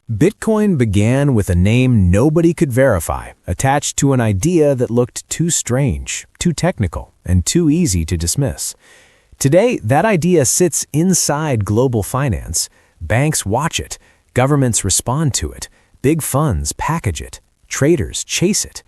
Bitcoin began with a name nobody could verify, attached to an idea that looked too strange, too technical, and too easy to dismiss. Today, that idea sits inside global finance. Banks watch it, governments respond to it, big funds package it, traders chase it.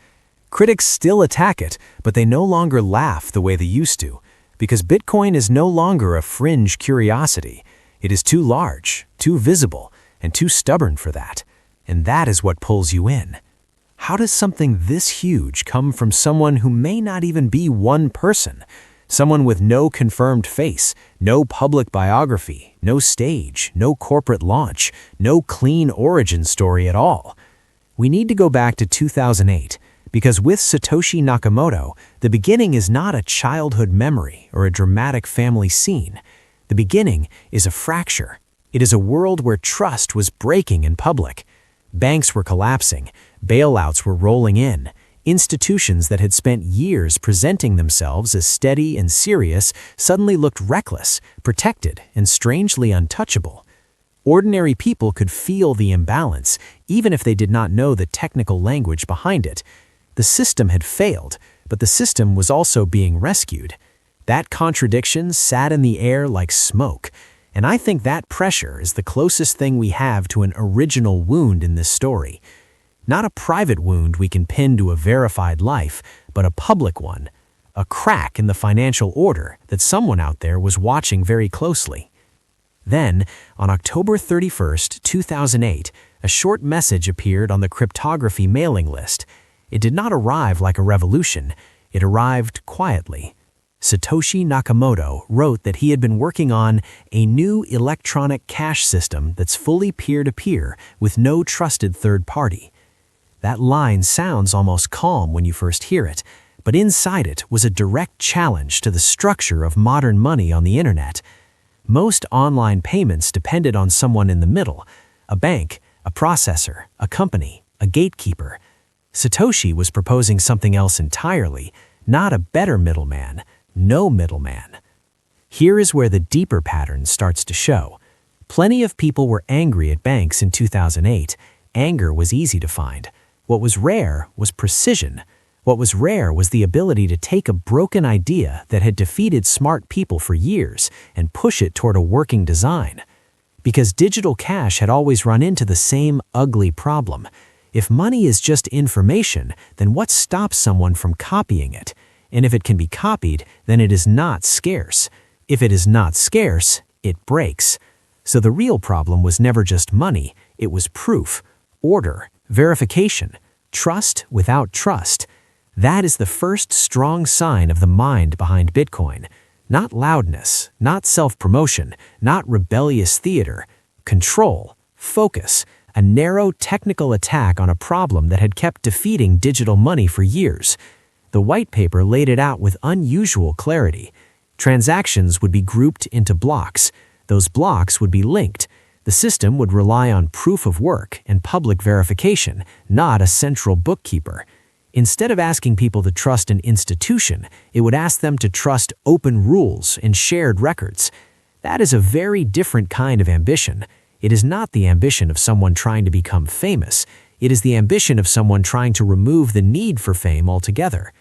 Critics still attack it, but they no longer laugh the way they used to, because Bitcoin is no longer a fringe curiosity. It is too large, too visible, and too stubborn for that. And that is what pulls you in. How does something this huge come from someone who may not even be one person? Someone with no confirmed face, no public biography, no stage, no corporate launch, no clean origin story at all. We need to go back to 2008, because with Satoshi Nakamoto, the beginning is not a childhood memory or a dramatic family scene. The beginning is a fracture. It is a world where trust was breaking in public. Banks were collapsing, bailouts were rolling in. Institutions that had spent years presenting themselves as steady and serious suddenly looked reckless, protected, and strangely untouchable. Ordinary people could feel the imbalance, even if they did not know the technical language behind it. The system had failed, but the system was also being rescued. That contradiction sat in the air like smoke. And I think that pressure is the closest thing we have to an original wound in this story. Not a private wound we can pin to a verified life, but a public one. A crack in the financial order that someone out there was watching very closely. Then, on October 31st, 2008, a short message appeared on the cryptography mailing list. It did not arrive like a revolution. It arrived quietly. Satoshi Nakamoto wrote that he had been working on a new electronic cash system that's fully peer-to-peer with no trusted third party. That line sounds almost calm when you first hear it, but inside it was a direct challenge to the structure of modern money on the internet. Most online payments depended on someone in the middle, a bank, a processor, a company, a gatekeeper. Satoshi was proposing something else entirely, not a better middleman. No middleman. Here is where the deeper pattern starts to show. Plenty of people were angry at banks in 2008. Anger was easy to find. What was rare was precision. What was rare was the ability to take a broken idea that had defeated smart people for years and push it toward a working design. Because digital cash had always run into the same ugly problem. If money is just information, then what stops someone from copying it? And if it can be copied, then it is not scarce. If it is not scarce, it breaks. So the real problem was never just money, it was proof, order, verification, trust without trust. That is the first strong sign of the mind behind Bitcoin. Not loudness, not self-promotion, not rebellious theater. Control, focus, a narrow technical attack on a problem that had kept defeating digital money for years. The white paper laid it out with unusual clarity. Transactions would be grouped into blocks. Those blocks would be linked. The system would rely on proof of work and public verification, not a central bookkeeper. Instead of asking people to trust an institution, it would ask them to trust open rules and shared records. That is a very different kind of ambition. It is not the ambition of someone trying to become famous. It is the ambition of someone trying to remove the need for fame altogether.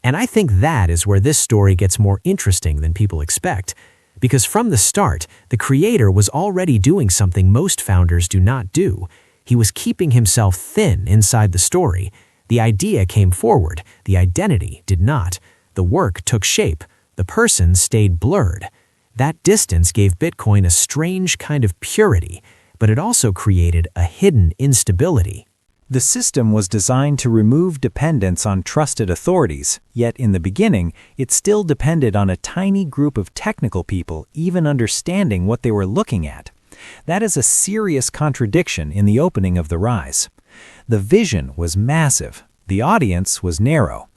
And I think that is where this story gets more interesting than people expect. Because from the start, the creator was already doing something most founders do not do. He was keeping himself thin inside the story. The idea came forward, the identity did not. The work took shape, the person stayed blurred. That distance gave Bitcoin a strange kind of purity, but it also created a hidden instability. The system was designed to remove dependence on trusted authorities, yet in the beginning, it still depended on a tiny group of technical people even understanding what they were looking at. That is a serious contradiction in the opening of the rise. The vision was massive. The audience was narrow.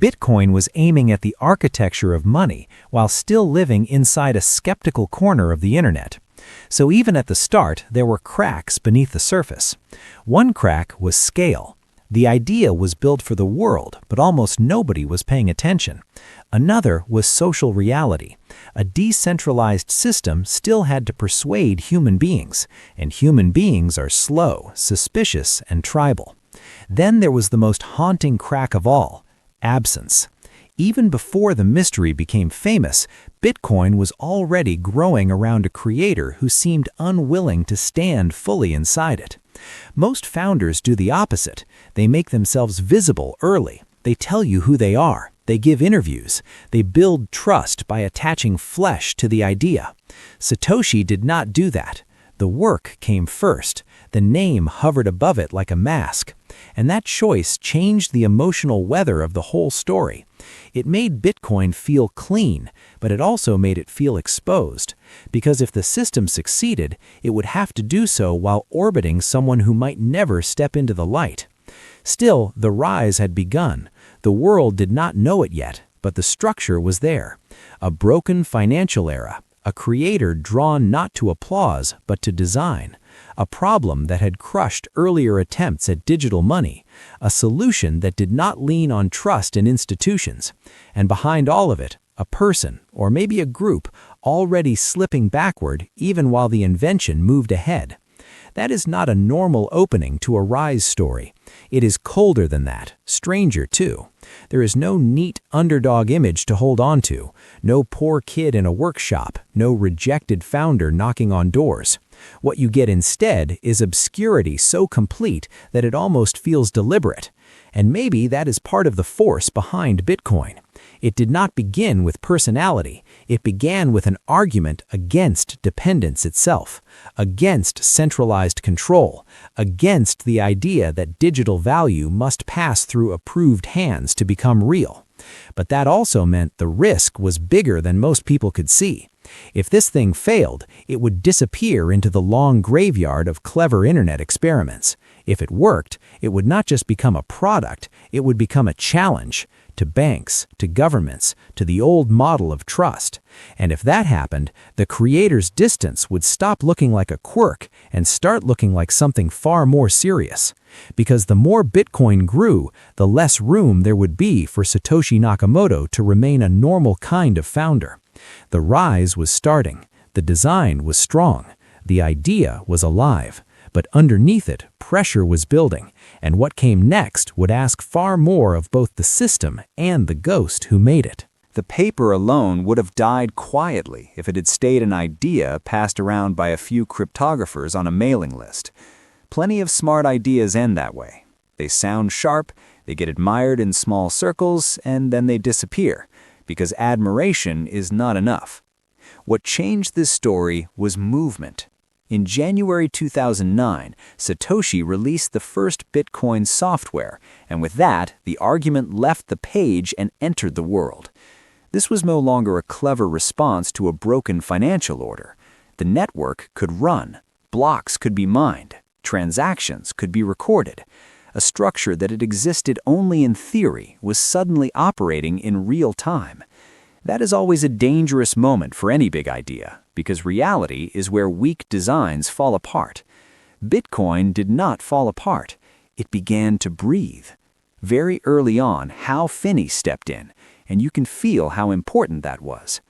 Bitcoin was aiming at the architecture of money while still living inside a skeptical corner of the internet. So even at the start, there were cracks beneath the surface. One crack was scale. The idea was built for the world, but almost nobody was paying attention. Another was social reality. A decentralized system still had to persuade human beings, and human beings are slow, suspicious, and tribal. Then there was the most haunting crack of all, absence. Even before the mystery became famous, Bitcoin was already growing around a creator who seemed unwilling to stand fully inside it. Most founders do the opposite. They make themselves visible early. They tell you who they are. They give interviews. They build trust by attaching flesh to the idea. Satoshi did not do that. The work came first. The name hovered above it like a mask. And that choice changed the emotional weather of the whole story. It made Bitcoin feel clean, but it also made it feel exposed. Because if the system succeeded, it would have to do so while orbiting someone who might never step into the light. Still, the rise had begun. The world did not know it yet, but the structure was there. A broken financial era. A creator drawn not to applause, but to design. A problem that had crushed earlier attempts at digital money. A solution that did not lean on trust in institutions. And behind all of it, a person, or maybe a group, already slipping backward even while the invention moved ahead. That is not a normal opening to a rise story. It is colder than that, stranger too. There is no neat underdog image to hold on to, no poor kid in a workshop, no rejected founder knocking on doors. What you get instead is obscurity so complete that it almost feels deliberate. And maybe that is part of the force behind Bitcoin. It did not begin with personality. It began with an argument against dependence itself, against centralized control, against the idea that digital value must pass through approved hands to become real. But that also meant the risk was bigger than most people could see. If this thing failed, it would disappear into the long graveyard of clever internet experiments. If it worked, it would not just become a product, it would become a challenge to banks, to governments, to the old model of trust. And if that happened, the creator's distance would stop looking like a quirk and start looking like something far more serious. Because the more Bitcoin grew, the less room there would be for Satoshi Nakamoto to remain a normal kind of founder. The rise was starting. The design was strong. The idea was alive. But underneath it, pressure was building, and what came next would ask far more of both the system and the ghost who made it. The paper alone would have died quietly if it had stayed an idea passed around by a few cryptographers on a mailing list. Plenty of smart ideas end that way. They sound sharp, they get admired in small circles, and then they disappear, because admiration is not enough. What changed this story was movement. In January 2009, Satoshi released the first Bitcoin software, and with that, the argument left the page and entered the world. This was no longer a clever response to a broken financial order. The network could run, blocks could be mined, transactions could be recorded. A structure that had existed only in theory was suddenly operating in real time. That is always a dangerous moment for any big idea, because reality is where weak designs fall apart. Bitcoin did not fall apart. It began to breathe. Very early on, Hal Finney stepped in, and you can feel how important that was.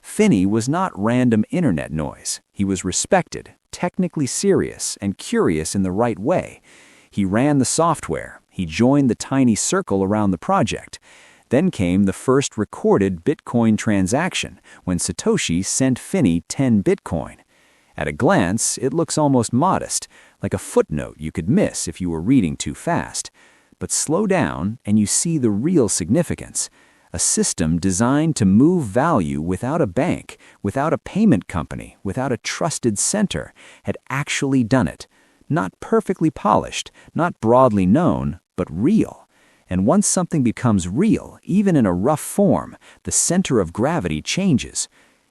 Finney was not random internet noise. He was respected, technically serious, and curious in the right way. He ran the software. He joined the tiny circle around the project. Then came the first recorded Bitcoin transaction when Satoshi sent Finney 10 Bitcoin. At a glance, it looks almost modest, like a footnote you could miss if you were reading too fast. But slow down and you see the real significance. A system designed to move value without a bank, without a payment company, without a trusted center, had actually done it. Not perfectly polished, not broadly known, but real. And once something becomes real, even in a rough form, the center of gravity changes.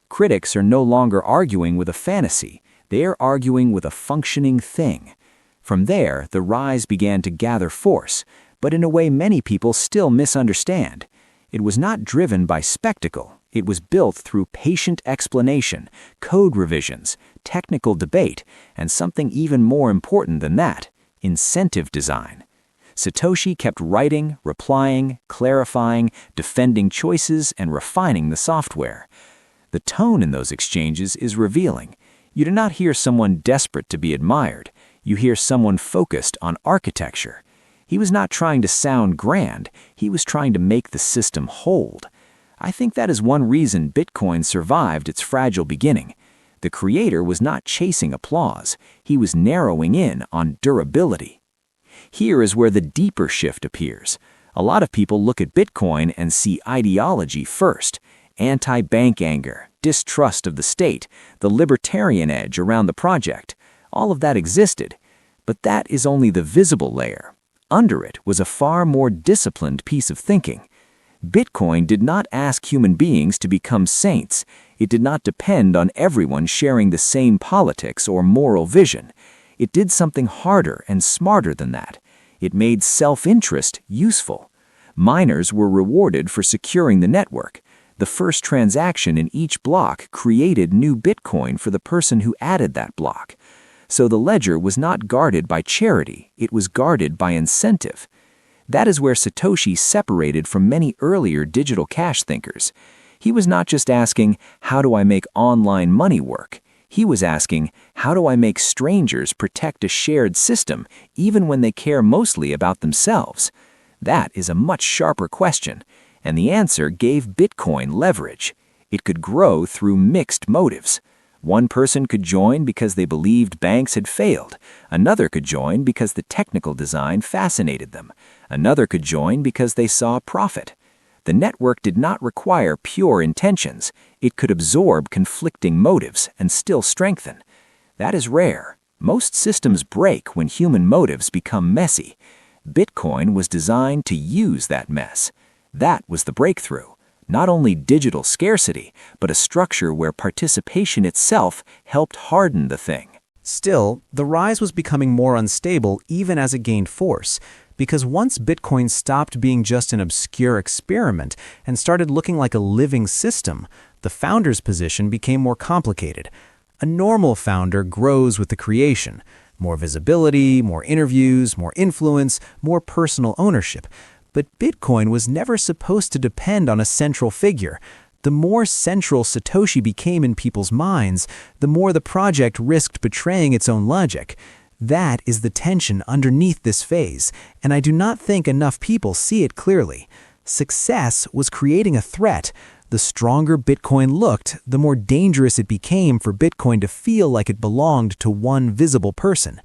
Critics are no longer arguing with a fantasy. They are arguing with a functioning thing. From there, the rise began to gather force, but in a way many people still misunderstand. It was not driven by spectacle. It was built through patient explanation, code revisions, technical debate, and something even more important than that, incentive design. Satoshi kept writing, replying, clarifying, defending choices, and refining the software. The tone in those exchanges is revealing. You do not hear someone desperate to be admired. You hear someone focused on architecture. He was not trying to sound grand. He was trying to make the system hold. I think that is one reason Bitcoin survived its fragile beginning. The creator was not chasing applause. He was narrowing in on durability. Here is where the deeper shift appears. A lot of people look at Bitcoin and see ideology first. Anti-bank anger, distrust of the state, the libertarian edge around the project. All of that existed. But that is only the visible layer. Under it was a far more disciplined piece of thinking. Bitcoin did not ask human beings to become saints. It did not depend on everyone sharing the same politics or moral vision. It did something harder and smarter than that. It made self-interest useful. Miners were rewarded for securing the network. The first transaction in each block created new Bitcoin for the person who added that block. So the ledger was not guarded by charity, it was guarded by incentive. That is where Satoshi separated from many earlier digital cash thinkers. He was not just asking, how do I make online money work? He was asking, how do I make strangers protect a shared system, even when they care mostly about themselves? That is a much sharper question, and the answer gave Bitcoin leverage. It could grow through mixed motives. One person could join because they believed banks had failed. Another could join because the technical design fascinated them. Another could join because they saw profit. The network did not require pure intentions. It could absorb conflicting motives and still strengthen. That is rare. Most systems break when human motives become messy. Bitcoin was designed to use that mess. That was the breakthrough. Not only digital scarcity, but a structure where participation itself helped harden the thing. Still, the rise was becoming more unstable even as it gained force, because once Bitcoin stopped being just an obscure experiment and started looking like a living system, the founder's position became more complicated. A normal founder grows with the creation. More visibility, more interviews, more influence, more personal ownership. But Bitcoin was never supposed to depend on a central figure. The more central Satoshi became in people's minds, the more the project risked betraying its own logic. That is the tension underneath this phase, and I do not think enough people see it clearly. Success was creating a threat. The stronger Bitcoin looked, the more dangerous it became for Bitcoin to feel like it belonged to one visible person.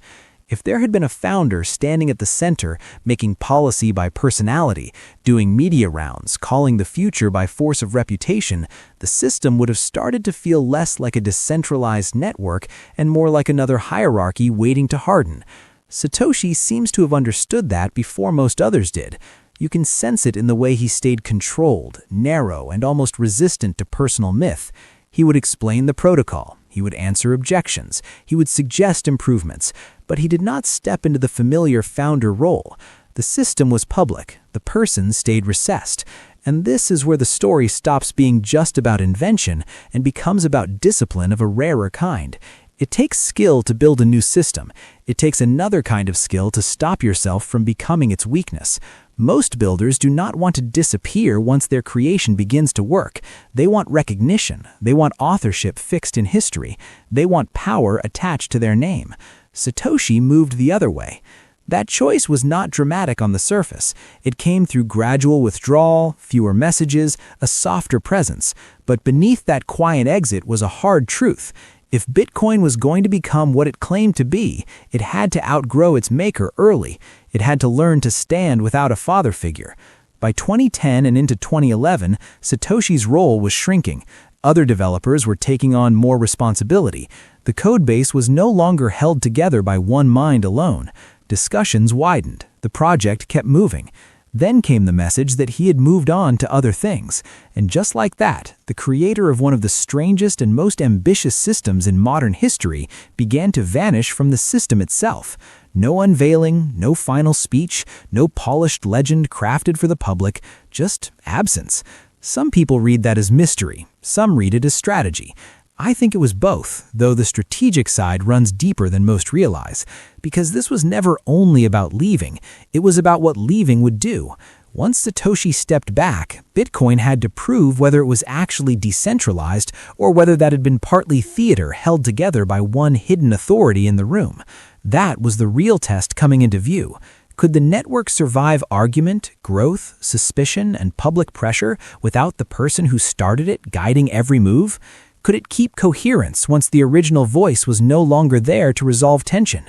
If there had been a founder standing at the center, making policy by personality, doing media rounds, calling the future by force of reputation, the system would have started to feel less like a decentralized network and more like another hierarchy waiting to harden. Satoshi seems to have understood that before most others did. You can sense it in the way he stayed controlled, narrow, and almost resistant to personal myth. He would explain the protocol. He would answer objections. He would suggest improvements. But he did not step into the familiar founder role. The system was public. The person stayed recessed. And this is where the story stops being just about invention and becomes about discipline of a rarer kind. It takes skill to build a new system. It takes another kind of skill to stop yourself from becoming its weakness. Most builders do not want to disappear once their creation begins to work. They want recognition. They want authorship fixed in history. They want power attached to their name. Satoshi moved the other way. That choice was not dramatic on the surface. It came through gradual withdrawal, fewer messages, a softer presence. But beneath that quiet exit was a hard truth. If Bitcoin was going to become what it claimed to be, it had to outgrow its maker early. It had to learn to stand without a father figure. By 2010 and into 2011, Satoshi's role was shrinking. Other developers were taking on more responsibility. The codebase was no longer held together by one mind alone. Discussions widened. The project kept moving. Then came the message that he had moved on to other things. And just like that, the creator of one of the strangest and most ambitious systems in modern history began to vanish from the system itself. No unveiling, no final speech, no polished legend crafted for the public, just absence. Some people read that as mystery. Some read it as strategy. I think it was both, though the strategic side runs deeper than most realize, because this was never only about leaving, it was about what leaving would do. Once Satoshi stepped back, Bitcoin had to prove whether it was actually decentralized or whether that had been partly theater held together by one hidden authority in the room. That was the real test coming into view. Could the network survive argument, growth, suspicion, and public pressure without the person who started it guiding every move? Could it keep coherence once the original voice was no longer there to resolve tension?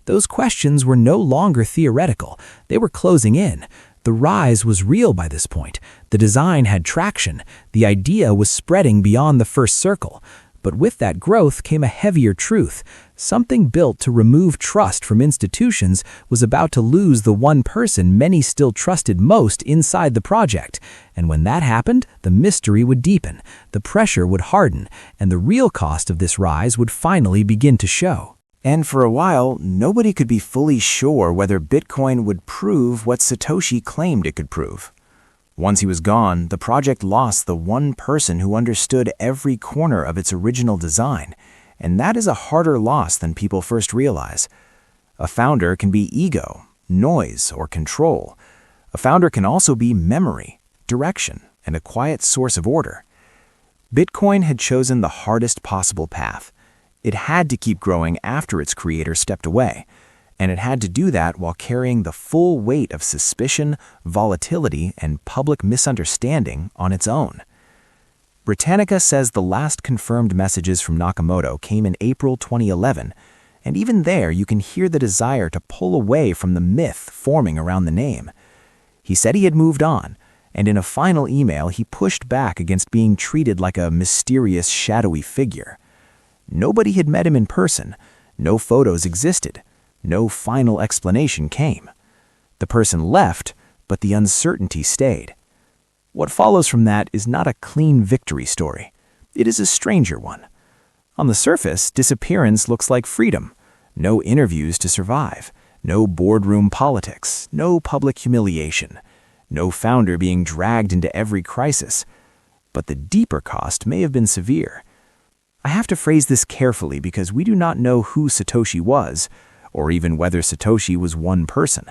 Those questions were no longer theoretical. They were closing in. The rise was real by this point. The design had traction. The idea was spreading beyond the first circle. But with that growth came a heavier truth. Something built to remove trust from institutions was about to lose the one person many still trusted most inside the project. And when that happened, the mystery would deepen, the pressure would harden, and the real cost of this rise would finally begin to show. And for a while, nobody could be fully sure whether Bitcoin would prove what Satoshi claimed it could prove. Once he was gone, the project lost the one person who understood every corner of its original design, and that is a harder loss than people first realize. A founder can be ego, noise, or control. A founder can also be memory, direction, and a quiet source of order. Bitcoin had chosen the hardest possible path. It had to keep growing after its creator stepped away, and it had to do that while carrying the full weight of suspicion, volatility, and public misunderstanding on its own. Britannica says the last confirmed messages from Nakamoto came in April 2011, and even there you can hear the desire to pull away from the myth forming around the name. He said he had moved on, and in a final email he pushed back against being treated like a mysterious, shadowy figure. Nobody had met him in person, no photos existed, no final explanation came. The person left, but the uncertainty stayed. What follows from that is not a clean victory story. It is a stranger one. On the surface, disappearance looks like freedom. No interviews to survive, no boardroom politics, no public humiliation, no founder being dragged into every crisis. But the deeper cost may have been severe. I have to phrase this carefully because we do not know who Satoshi was, or even whether Satoshi was one person.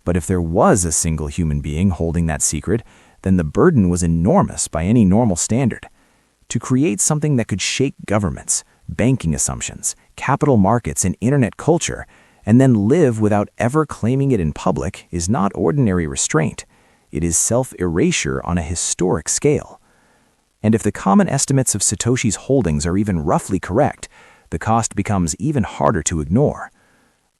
But if there was a single human being holding that secret, then the burden was enormous by any normal standard. To create something that could shake governments, banking assumptions, capital markets, and internet culture, and then live without ever claiming it in public is not ordinary restraint. It is self-erasure on a historic scale. And if the common estimates of Satoshi's holdings are even roughly correct, the cost becomes even harder to ignore.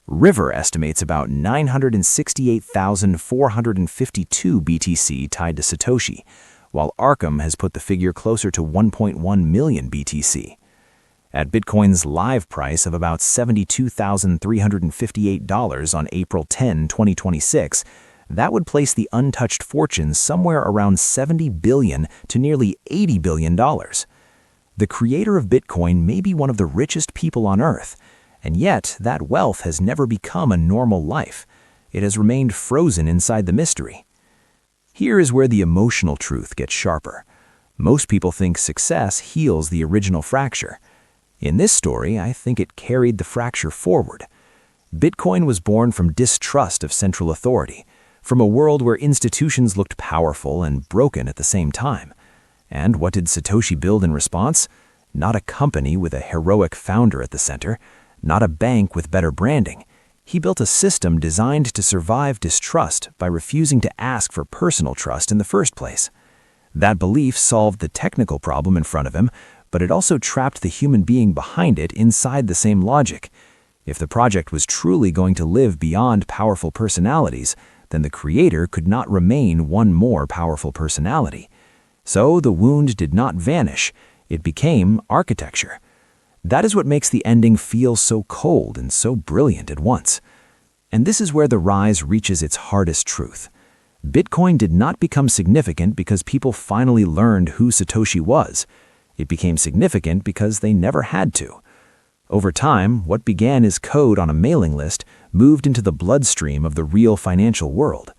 River estimates about 968,452 BTC tied to Satoshi, while Arkham has put the figure closer to 1.1 million BTC. At Bitcoin's live price of about $72,358 on April 10, 2026, that would place the untouched fortune somewhere around $70 billion to nearly $80 billion. The creator of Bitcoin may be one of the richest people on Earth, and yet that wealth has never become a normal life. It has remained frozen inside the mystery. Here is where the emotional truth gets sharper. Most people think success heals the original fracture. In this story, I think it carried the fracture forward. Bitcoin was born from distrust of central authority, from a world where institutions looked powerful and broken at the same time. And what did Satoshi build in response? Not a company with a heroic founder at the center, not a bank with better branding. He built a system designed to survive distrust by refusing to ask for personal trust in the first place. That belief solved the technical problem in front of him, but it also trapped the human being behind it inside the same logic. If the project was truly going to live beyond powerful personalities, then the creator could not remain one more powerful personality. So the wound did not vanish, it became architecture. That is what makes the ending feel so cold and so brilliant at once. And this is where the rise reaches its hardest truth. Bitcoin did not become significant because people finally learned who Satoshi was. It became significant because they never had to. Over time, what began as code on a mailing list moved into the bloodstream of the real financial world.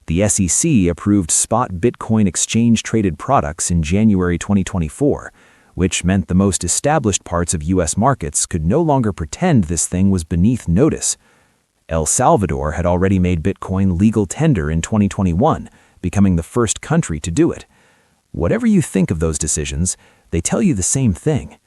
The SEC approved spot Bitcoin exchange-traded products in January 2024, which meant the most established parts of U.S. markets could no longer pretend this thing was beneath notice. El Salvador had already made Bitcoin legal tender in 2021, becoming the first country to do it. Whatever you think of those decisions, they tell you the same thing.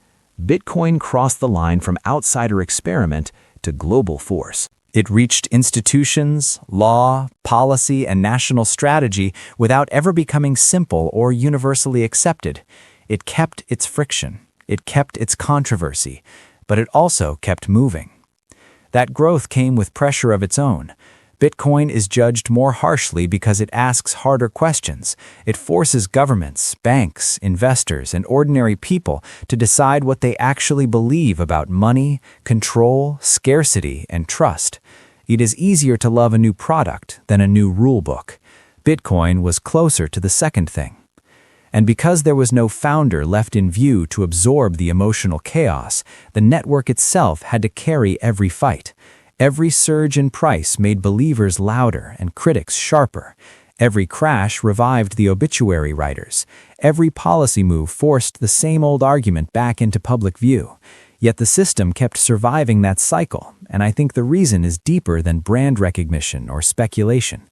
Bitcoin crossed the line from outsider experiment to global force. It reached institutions, law, policy, and national strategy without ever becoming simple or universally accepted. It kept its friction. It kept its controversy. But it also kept moving. That growth came with pressure of its own. Bitcoin is judged more harshly because it asks harder questions. It forces governments, banks, investors, and ordinary people to decide what they actually believe about money, control, scarcity, and trust. It is easier to love a new product than a new rulebook. Bitcoin was closer to the second thing. And because there was no founder left in view to absorb the emotional chaos, the network itself had to carry every fight. Every surge in price made believers louder and critics sharper. Every crash revived the obituary writers. Every policy move forced the same old argument back into public view. Yet the system kept surviving that cycle, and I think the reason is deeper than brand recognition or speculation.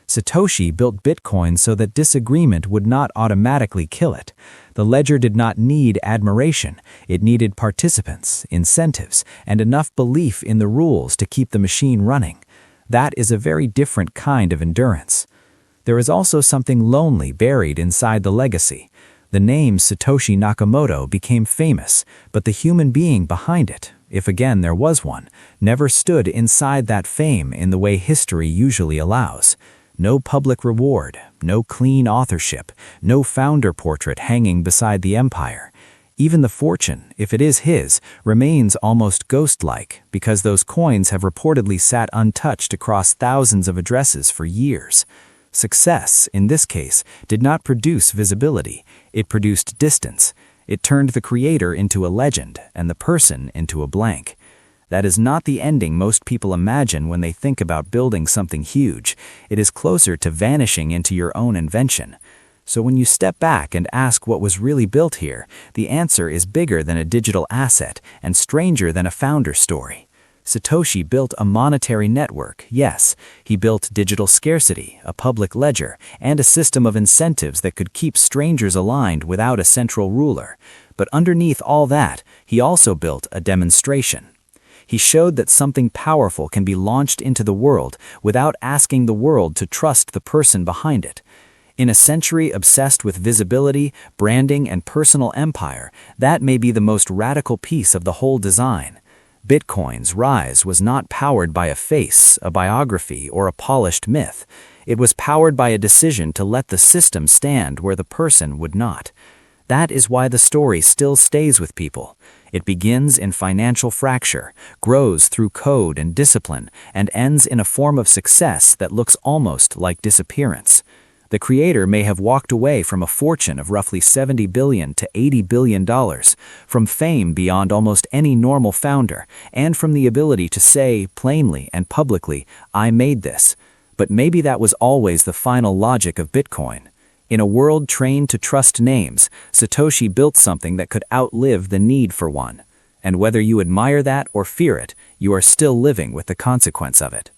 Satoshi built Bitcoin so that disagreement would not automatically kill it. The ledger did not need admiration. It needed participants, incentives, and enough belief in the rules to keep the machine running. That is a very different kind of endurance. There is also something lonely buried inside the legacy. The name Satoshi Nakamoto became famous, but the human being behind it, if again there was one, never stood inside that fame in the way history usually allows. No public reward, no clean authorship, no founder portrait hanging beside the empire. Even the fortune, if it is his, remains almost ghost-like because those coins have reportedly sat untouched across thousands of addresses for years. Success, in this case, did not produce visibility. It produced distance. It turned the creator into a legend and the person into a blank. That is not the ending most people imagine when they think about building something huge. It is closer to vanishing into your own invention. So when you step back and ask what was really built here, the answer is bigger than a digital asset and stranger than a founder story. Satoshi built a monetary network, yes. He built digital scarcity, a public ledger, and a system of incentives that could keep strangers aligned without a central ruler. But underneath all that, he also built a demonstration. He showed that something powerful can be launched into the world without asking the world to trust the person behind it. In a century obsessed with visibility, branding, and personal empire, that may be the most radical piece of the whole design. Bitcoin's rise was not powered by a face, a biography, or a polished myth. It was powered by a decision to let the system stand where the person would not. That is why the story still stays with people. It begins in financial fracture, grows through code and discipline, and ends in a form of success that looks almost like disappearance. The creator may have walked away from a fortune of roughly $70 billion to $80 billion, from fame beyond almost any normal founder, and from the ability to say, plainly and publicly, "I made this." But maybe that was always the final logic of Bitcoin. In a world trained to trust names, Satoshi built something that could outlive the need for one. And whether you admire that or fear it, you are still living with the consequence of it.